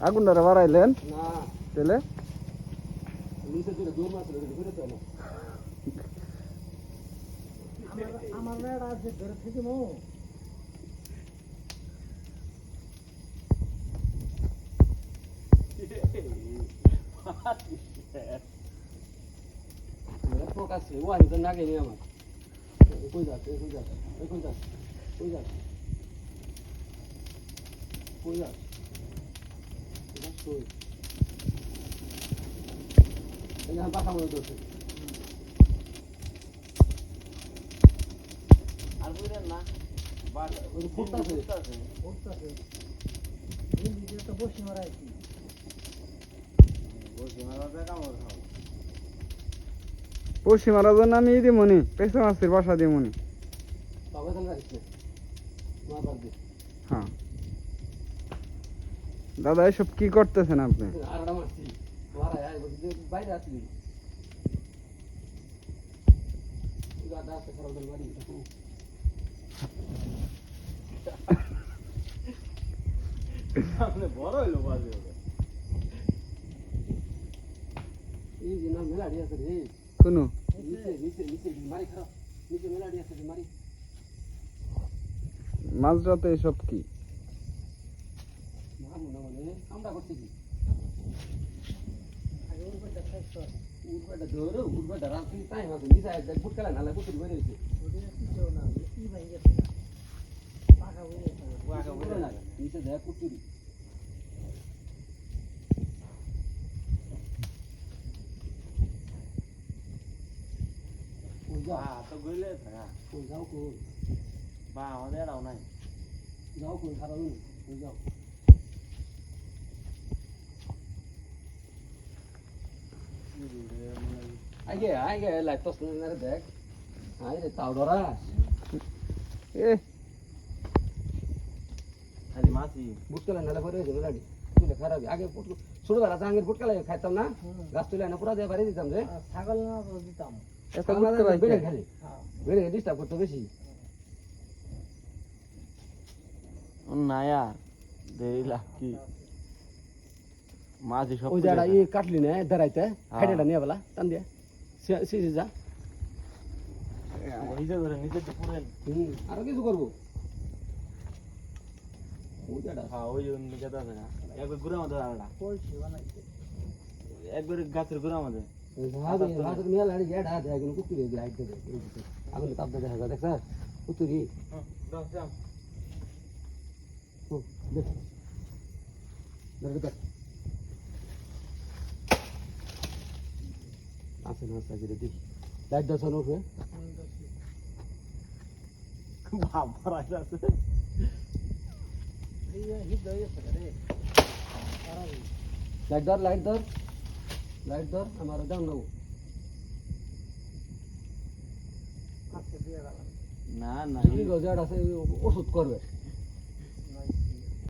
আগুনটা বাড়াইলেন তাহলে আমার মেয়েরা আছে ধরে থেকে মো ফোকাস ও আমি তো না গেনি আমার কই যাচ্ছে কই যাচ্ছে কই যাচ্ছে কই যাচ্ছে কই যাচ্ছে এই না পাখা মনে করছে আর বুঝলেন না বাট ওই ফুটতাছে উঠতাছে এই দিকে তো বসে মারাইছি বসে মারাতে কামড় খাও পশ্চিম আরাজন আমি দিমনি পেছন আসছে বাসা দিমনি তবে তাহলে রাখছে মা বাদ দে হ্যাঁ দাদা এসব কি করতেছেন আপনি আরটা মারছি মারা আয় বাইরে আসলি গাদা আছে খারাপ মারি সামনে বড় হইলো বাজে এই যে না মেলাডি আছে রে কোনো নিচে নিচে নিচে মারি খারাপ নিচে মেলাডি আছে মারি মাঝরাতে এসব কি না মনে মনে আমরা করতে কি আগে উপরটা খাইছ উড়বাটা ধরো উড়বাটা রাত্রি টাইম আছে নিচে এক ফুট খেলা নালে কুতুর বেরিয়ে গেছে ওটা কিছু না কি ভাই গেছে পাকা হয়ে ওয়াকা বলে না নিচে দেখ কুতুরি তো গইলে কই যাও কই বা আমাদের এরাও নাই যাও কই খারাপ কই যাও আগে লাইট তো না দেখ আই রে তাও ডরা এ খালি মাছি বুটকালা নালে পরে গেল গাড়ি তুলে খারাপ আগে ছোটবেলা জাঙ্গের বুটকালা খাইতাম না গাছ তুলে না পুরা দিয়ে বাড়ি দিতাম রে ছাগল না দিতাম এত বুঝতে বেড়ে পারছি খালি হ্যাঁ বেড়ে ডিস্টার্ব করতে বেশি নায়া দেরি লাকি মাঝি সব ওই যারা ই কাটলি না দাঁড়াইতে হাইডাটা নিয়ে বলা টান দিয়ে সিসি যা নিচে ধরে নিচে তো পুরেন আরো কিছু করবো ওই যারা হ্যাঁ ওই নিচে তো আছে না একবার ঘুরে আমাদের আলাদা কইছি বানাইতে একবার গাছের ঘুরে আমাদের হাতের মেলা হাড়ি গেট হাত এখন কুতুরি লাইট দেবে আগুন তাপ দেখা যায় দেখ স্যার কুতুরি দেখ দেখ আছে না আছে দেখি লাইট দাও চলো উঠবে বাবা রাজা আছে এই হিট হইছে রে লাইট ধর লাইট ধর লাইট ধর আমার দাম নেবো আজকে দিয়ে গেলাম না না ঠিক আছে ওষুধ করবে